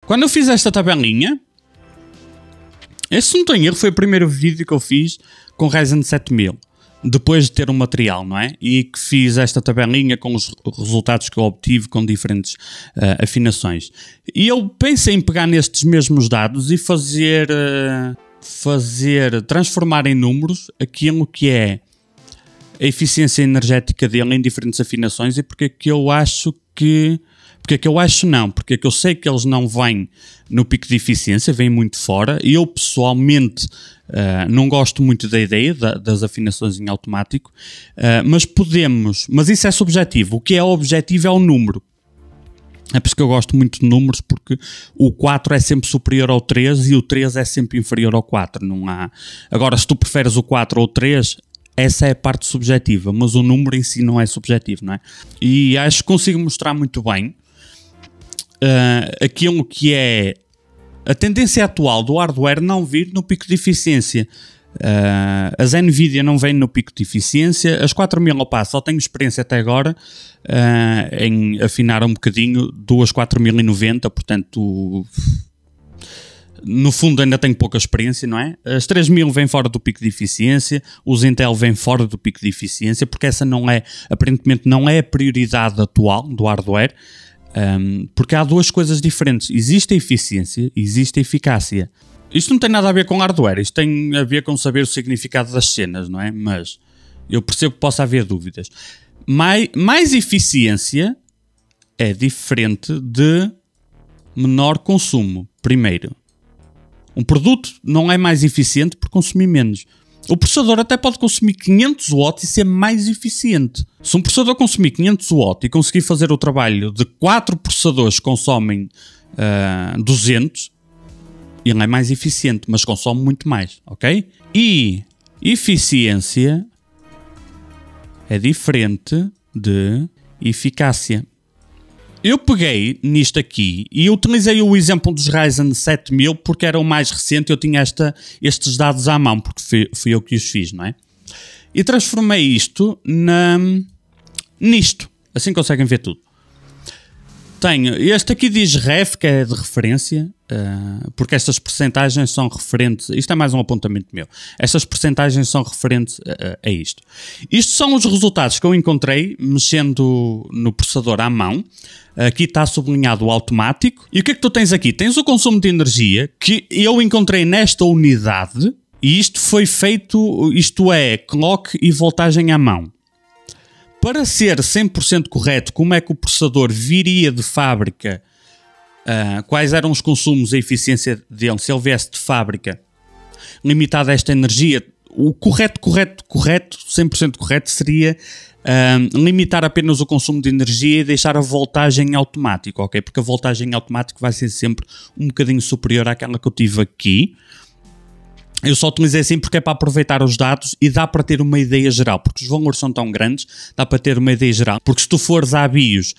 Quando eu fiz esta tabelinha, este, se não tenho erro, foi o primeiro vídeo que eu fiz com Ryzen 7000. Depois de ter um material, não é? E que fiz esta tabelinha com os resultados que eu obtive com diferentes afinações. E eu pensei em pegar nestes mesmos dados e transformar em números aquilo que é a eficiência energética dele em diferentes afinações e porque é que eu acho que... Porque é que eu acho não, porque é que eu sei que eles não vêm no pico de eficiência, vêm muito fora. E eu pessoalmente não gosto muito da ideia das afinações em automático, mas isso é subjetivo. O que é objetivo é o número. É por isso que eu gosto muito de números, porque o 4 é sempre superior ao 3 e o 3 é sempre inferior ao 4. Não há... Agora, se tu preferes o 4 ou o 3... Essa é a parte subjetiva, mas o número em si não é subjetivo, não é? E acho que consigo mostrar muito bem aquilo que é a tendência atual do hardware não vir no pico de eficiência. As NVIDIA não vêm no pico de eficiência, as 4000 opa, só tenho experiência até agora em afinar um bocadinho, duas 4090, portanto... No fundo ainda tenho pouca experiência, não é? As 3000 vêm fora do pico de eficiência, os Intel vêm fora do pico de eficiência, porque essa não é, aparentemente não é a prioridade atual do hardware, porque há duas coisas diferentes. Existe a eficiência, existe a eficácia. Isto não tem nada a ver com hardware, isto tem a ver com saber o significado das cenas, não é? Mas eu percebo que possa haver dúvidas. Mais eficiência é diferente de menor consumo, primeiro. Um produto não é mais eficiente por consumir menos. O processador até pode consumir 500 watts e ser mais eficiente. Se um processador consumir 500 watts e conseguir fazer o trabalho de 4 processadores que consomem 200, ele é mais eficiente, mas consome muito mais, ok? E eficiência é diferente de eficácia. Eu peguei nisto aqui e utilizei o exemplo dos Ryzen 7000 porque era o mais recente, eu tinha estes dados à mão, porque fui eu que os fiz, não é? E transformei isto nisto. Assim conseguem ver tudo. Tenho, este aqui diz ref, que é de referência, porque estas percentagens são referentes, isto é mais um apontamento meu, estas percentagens são referentes a isto. Isto são os resultados que eu encontrei mexendo no processador à mão. Aqui está sublinhado o automático. E o que é que tu tens aqui? Tens o consumo de energia que eu encontrei nesta unidade e isto foi feito, isto é, clock e voltagem à mão. Para ser 100% correto, como é que o processador viria de fábrica, quais eram os consumos e a eficiência dele, se ele viesse de fábrica limitada a esta energia, o correto, 100% correto seria limitar apenas o consumo de energia e deixar a voltagem em automático, ok? Porque a voltagem em automático vai ser sempre um bocadinho superior àquela que eu tive aqui. Eu só utilizei assim porque é para aproveitar os dados e dá para ter uma ideia geral, porque os valores são tão grandes, dá para ter uma ideia geral. Porque se tu fores à BIOS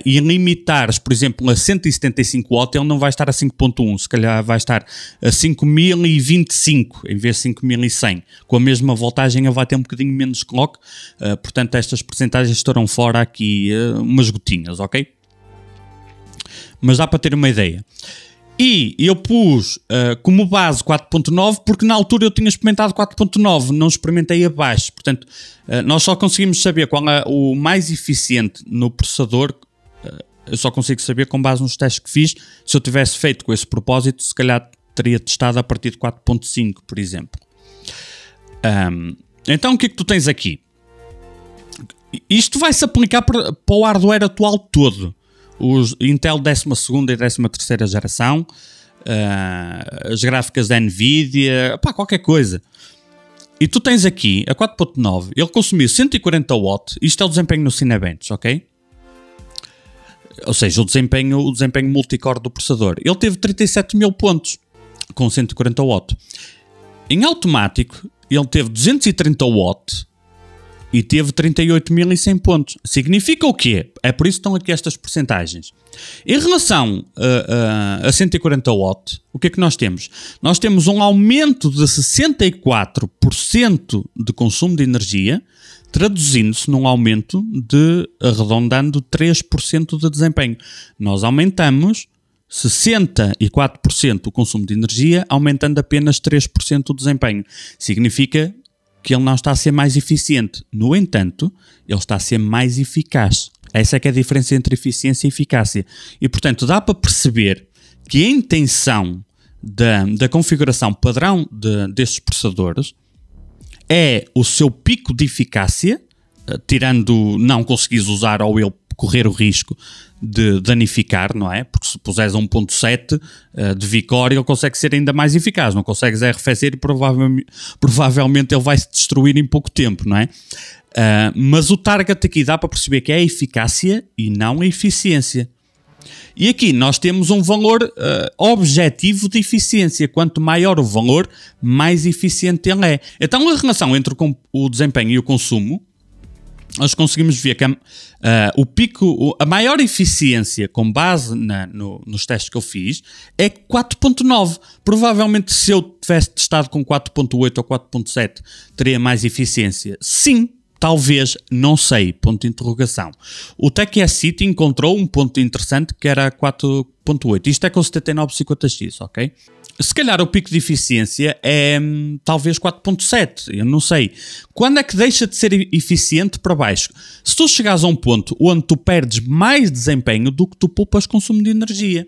e limitares, por exemplo, a 175 watts, ele não vai estar a 5.1, se calhar vai estar a 5025 em vez de 5100. Com a mesma voltagem ele vai ter um bocadinho menos clock, portanto estas percentagens estarão fora aqui umas gotinhas, ok? Mas dá para ter uma ideia. E eu pus como base 4.9 porque na altura eu tinha experimentado 4.9, não experimentei abaixo. Portanto, nós só conseguimos saber qual é o mais eficiente no processador. Eu só consigo saber com base nos testes que fiz. Se eu tivesse feito com esse propósito, se calhar teria testado a partir de 4.5, por exemplo. Então o que é que tu tens aqui? Isto vai se aplicar para o hardware atual todo. Os Intel 12ª e 13ª geração, as gráficas da NVIDIA, pá, qualquer coisa. E tu tens aqui, a 4.9, ele consumiu 140 watts, isto é o desempenho no Cinebench, ok? Ou seja, o desempenho multicore do processador. Ele teve 37 mil pontos com 140 watts. Em automático, ele teve 230 watts e teve 38.100 pontos. Significa o quê? É por isso que estão aqui estas percentagens. Em relação a 140 watts, o que é que nós temos? Nós temos um aumento de 64% de consumo de energia, traduzindo-se num aumento de, arredondando, 3% de desempenho. Nós aumentamos 64% o consumo de energia, aumentando apenas 3% o desempenho. Significa que ele não está a ser mais eficiente. No entanto, ele está a ser mais eficaz. Essa é que é a diferença entre eficiência e eficácia. E, portanto, dá para perceber que a intenção da configuração padrão destes processadores é o seu pico de eficácia, tirando não conseguires usar ou ele correr o risco de danificar, não é? Porque se puseres a 1.7 de Core, ele consegue ser ainda mais eficaz. Não consegues arrefecer e provavelmente ele vai se destruir em pouco tempo, não é? Mas o target aqui dá para perceber que é a eficácia e não a eficiência. E aqui nós temos um valor objetivo de eficiência. Quanto maior o valor, mais eficiente ele é. Então a relação entre o desempenho e o consumo, nós conseguimos ver que o pico, a maior eficiência com base nos testes que eu fiz é 4.9. Provavelmente se eu tivesse testado com 4.8 ou 4.7 teria mais eficiência. Sim, talvez, não sei, ponto de interrogação. O TechSCity encontrou um ponto interessante que era 4.8. Isto é com 7950X, ok? Se calhar o pico de eficiência é talvez 4.7, eu não sei. Quando é que deixa de ser eficiente para baixo? Se tu chegares a um ponto onde tu perdes mais desempenho do que tu poupas consumo de energia.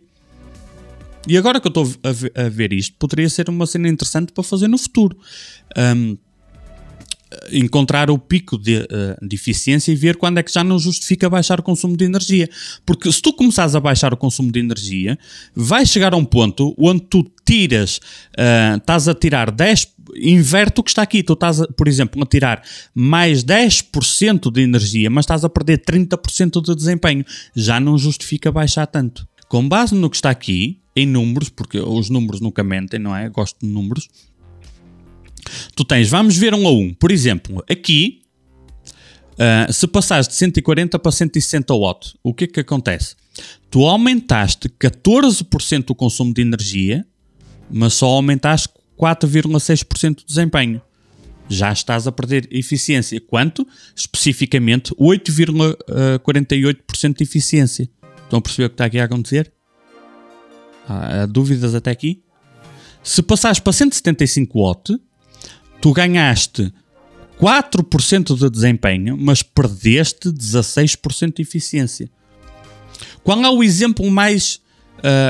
E agora que eu estou a ver isto, poderia ser uma cena interessante para fazer no futuro. Encontrar o pico de eficiência e ver quando é que já não justifica baixar o consumo de energia. Porque se tu começares a baixar o consumo de energia, vai chegar a um ponto onde tu tiras, estás a tirar 10%, inverte o que está aqui. Tu estás, por exemplo, a tirar mais 10% de energia, mas estás a perder 30% de desempenho. Já não justifica baixar tanto. Com base no que está aqui, em números, porque os números nunca mentem, não é? Eu gosto de números. Tu tens, vamos ver um a um. Por exemplo, aqui, se passares de 140 para 160 watts, o que é que acontece? Tu aumentaste 14% o consumo de energia, mas só aumentaste 4,6% de desempenho. Já estás a perder eficiência. Quanto? Especificamente 8,48% de eficiência. Estão a perceber o que está aqui a acontecer? Há dúvidas até aqui? Se passares para 175 watts, tu ganhaste 4% de desempenho, mas perdeste 16% de eficiência. Qual é o exemplo mais...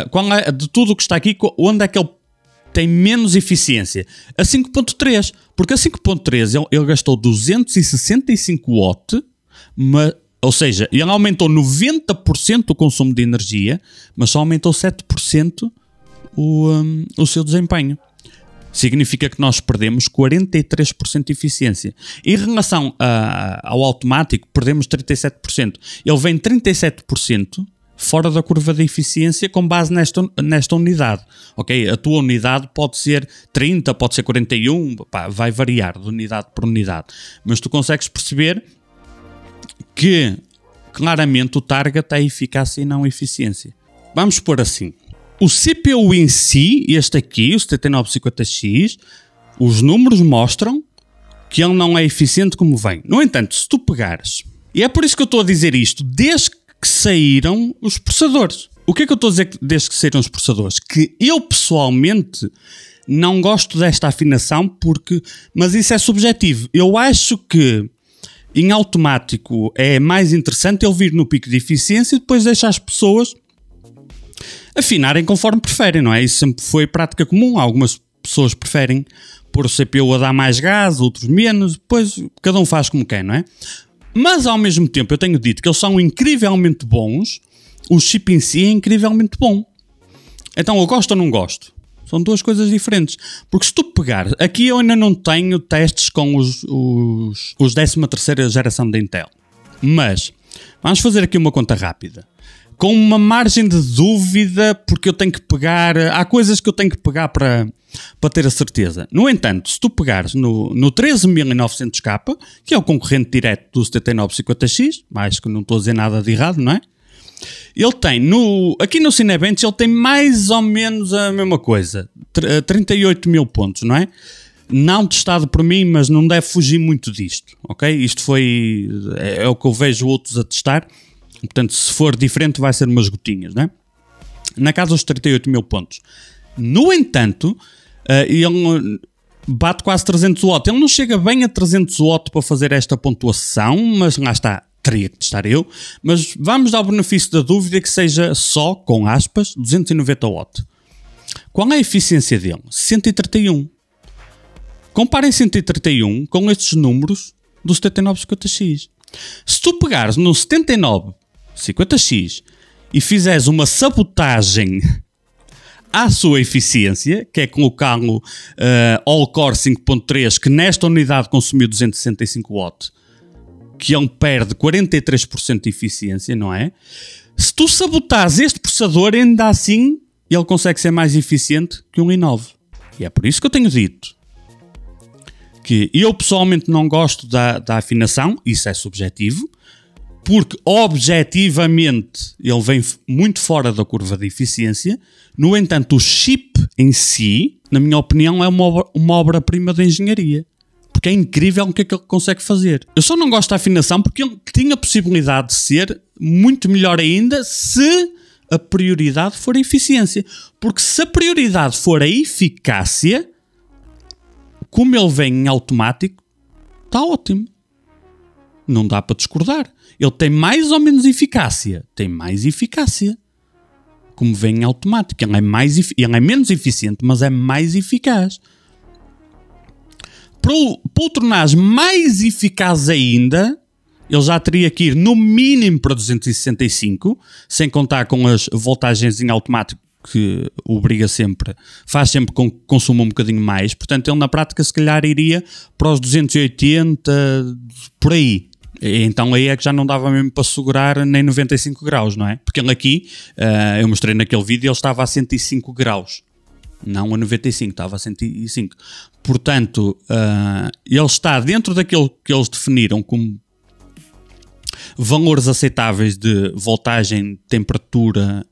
qual é, de tudo o que está aqui, onde é que ele tem menos eficiência? A 5.3. Porque a 5.3 ele gastou 265 watts, ou seja, ele aumentou 90% o consumo de energia, mas só aumentou 7% o seu desempenho. Significa que nós perdemos 43% de eficiência. Em relação ao automático, perdemos 37%. Ele vem 37% fora da curva de eficiência com base nesta unidade. Okay? A tua unidade pode ser 30, pode ser 41, vai variar de unidade por unidade. Mas tu consegues perceber que claramente o target é eficácia e não eficiência. Vamos pôr assim. O CPU em si, este aqui, o 7950X, os números mostram que ele não é eficiente como vem. No entanto, se tu pegares, e é por isso que eu estou a dizer isto, desde que saíram os processadores. O que é que eu estou a dizer desde que saíram os processadores? Que eu pessoalmente não gosto desta afinação, mas isso é subjetivo. Eu acho que em automático é mais interessante ele vir no pico de eficiência e depois deixar as pessoas afinarem conforme preferem, não é? Isso sempre foi prática comum. Algumas pessoas preferem pôr o CPU a dar mais gás, outros menos, depois cada um faz como quer, não é? Mas ao mesmo tempo eu tenho dito que eles são incrivelmente bons, o chip em si é incrivelmente bom. Então eu gosto ou não gosto? São duas coisas diferentes. Porque se tu pegar, aqui eu ainda não tenho testes com os 13ª geração da Intel, mas vamos fazer aqui uma conta rápida. Com uma margem de dúvida, porque eu tenho que pegar... Há coisas que eu tenho que pegar para ter a certeza. No entanto, se tu pegares no 13900K, que é o concorrente direto do 7950X, mais que não estou a dizer nada de errado, não é? Ele tem, aqui no Cinebench, ele tem mais ou menos a mesma coisa. 38 mil pontos, não é? Não testado por mim, mas não deve fugir muito disto, ok? Isto é o que eu vejo outros a testar. Portanto, se for diferente vai ser umas gotinhas, não é? na casa dos 38 mil pontos. No entanto, ele bate quase 300 watts. Ele não chega bem a 300 watts para fazer esta pontuação, mas lá está, teria que testar eu. Mas vamos dar o benefício da dúvida que seja só, com aspas, 290 watts. Qual é a eficiência dele? 131. Comparem 131 com estes números do 7950X. Se tu pegares no 7950X e fizeres uma sabotagem à sua eficiência, que é colocá-lo All-Core 5.3, que nesta unidade consumiu 265 watts, que ele perde 43% de eficiência, não é? Se tu sabotares este processador, ainda assim, ele consegue ser mais eficiente que um i9. E é por isso que eu tenho dito que eu pessoalmente não gosto da afinação, isso é subjetivo, porque objetivamente ele vem muito fora da curva de eficiência. No entanto, o chip em si, na minha opinião, é uma obra-prima da engenharia. Porque é incrível o que é que ele consegue fazer. Eu só não gosto da afinação porque ele tinha a possibilidade de ser muito melhor ainda se a prioridade for a eficiência. Porque se a prioridade for a eficácia, como ele vem em automático, está ótimo. Não dá para discordar. Ele tem mais ou menos eficácia? Tem mais eficácia. Como vem em automático. Ele é menos eficiente, mas é mais eficaz. Para o tornar mais eficaz ainda, ele já teria que ir no mínimo para 265, sem contar com as voltagens em automático, que faz sempre com que consuma um bocadinho mais. Portanto, ele na prática se calhar iria para os 280, por aí. Então aí é que já não dava mesmo para segurar nem 95 graus, não é? Porque ele aqui, eu mostrei naquele vídeo, ele estava a 105 graus. Não a 95, estava a 105. Portanto, ele está dentro daquilo que eles definiram como valores aceitáveis de voltagem, temperatura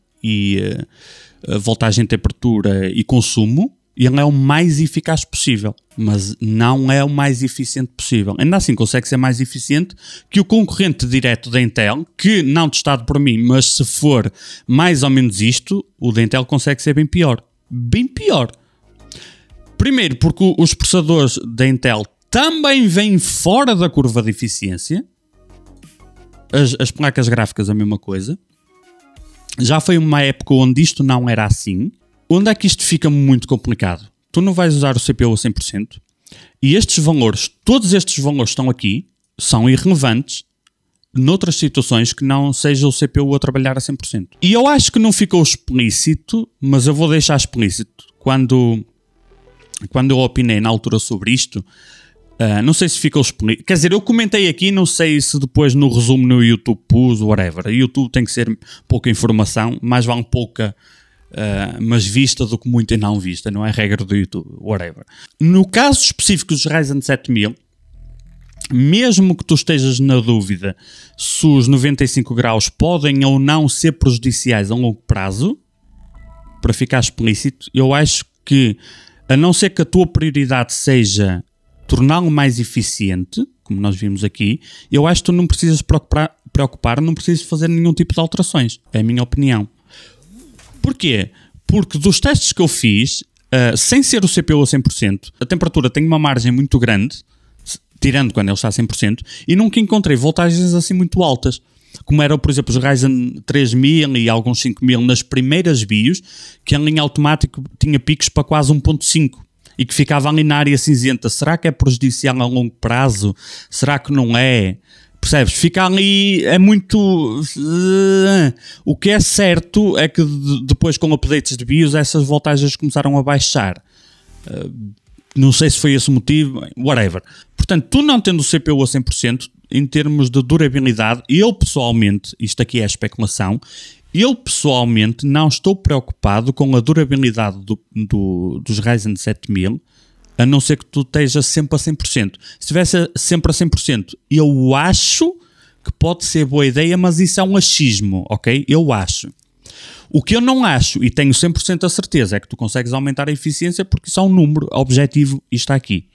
e consumo, e ele é o mais eficaz possível, mas não é o mais eficiente possível. Ainda assim consegue ser mais eficiente que o concorrente direto da Intel, que não testado por mim, mas se for mais ou menos isto, o da Intel consegue ser bem pior. Bem pior. Primeiro porque os processadores da Intel também vêm fora da curva de eficiência. As placas gráficas a mesma coisa. Já foi uma época onde isto não era assim. Onde é que isto fica muito complicado? Tu não vais usar o CPU a 100% e estes valores, todos estes valores estão aqui, são irrelevantes noutras situações que não seja o CPU a trabalhar a 100%. E eu acho que não ficou explícito, mas eu vou deixar explícito. Quando eu opinei na altura sobre isto, não sei se ficou explícito. Quer dizer, eu comentei aqui, não sei se depois no resumo no YouTube pus, whatever. O YouTube tem que ser pouca informação, mais vale pouca, mas vista do que muita e não vista, não é regra do YouTube, whatever. No caso específico dos Ryzen 7000, mesmo que tu estejas na dúvida se os 95 graus podem ou não ser prejudiciais a longo prazo, para ficar explícito, eu acho que, a não ser que a tua prioridade seja torná-lo mais eficiente, como nós vimos aqui, eu acho que tu não precisas preocupar, não precisas fazer nenhum tipo de alterações. É a minha opinião. Porquê? Porque dos testes que eu fiz, sem ser o CPU a 100%, a temperatura tem uma margem muito grande, tirando quando ele está a 100%, e nunca encontrei voltagens assim muito altas, como eram, por exemplo, os Ryzen 3000 e alguns 5000 nas primeiras BIOS, que em linha automático tinha picos para quase 1.5 e que ficava ali na área cinzenta. Será que é prejudicial a longo prazo? Será que não é? Percebes? Fica ali, é muito... O que é certo é que depois com updates de BIOS essas voltagens começaram a baixar. Não sei se foi esse o motivo, whatever. Portanto, tu não tendo o CPU a 100%, em termos de durabilidade, eu pessoalmente, isto aqui é especulação, eu pessoalmente não estou preocupado com a durabilidade dos Ryzen 7000, a não ser que tu estejas sempre a 100%. Se estivesse sempre a 100%, eu acho que pode ser boa ideia, mas isso é um achismo, ok? Eu acho. O que eu não acho, e tenho 100% a certeza, é que tu consegues aumentar a eficiência porque isso é um número objetivo e está aqui.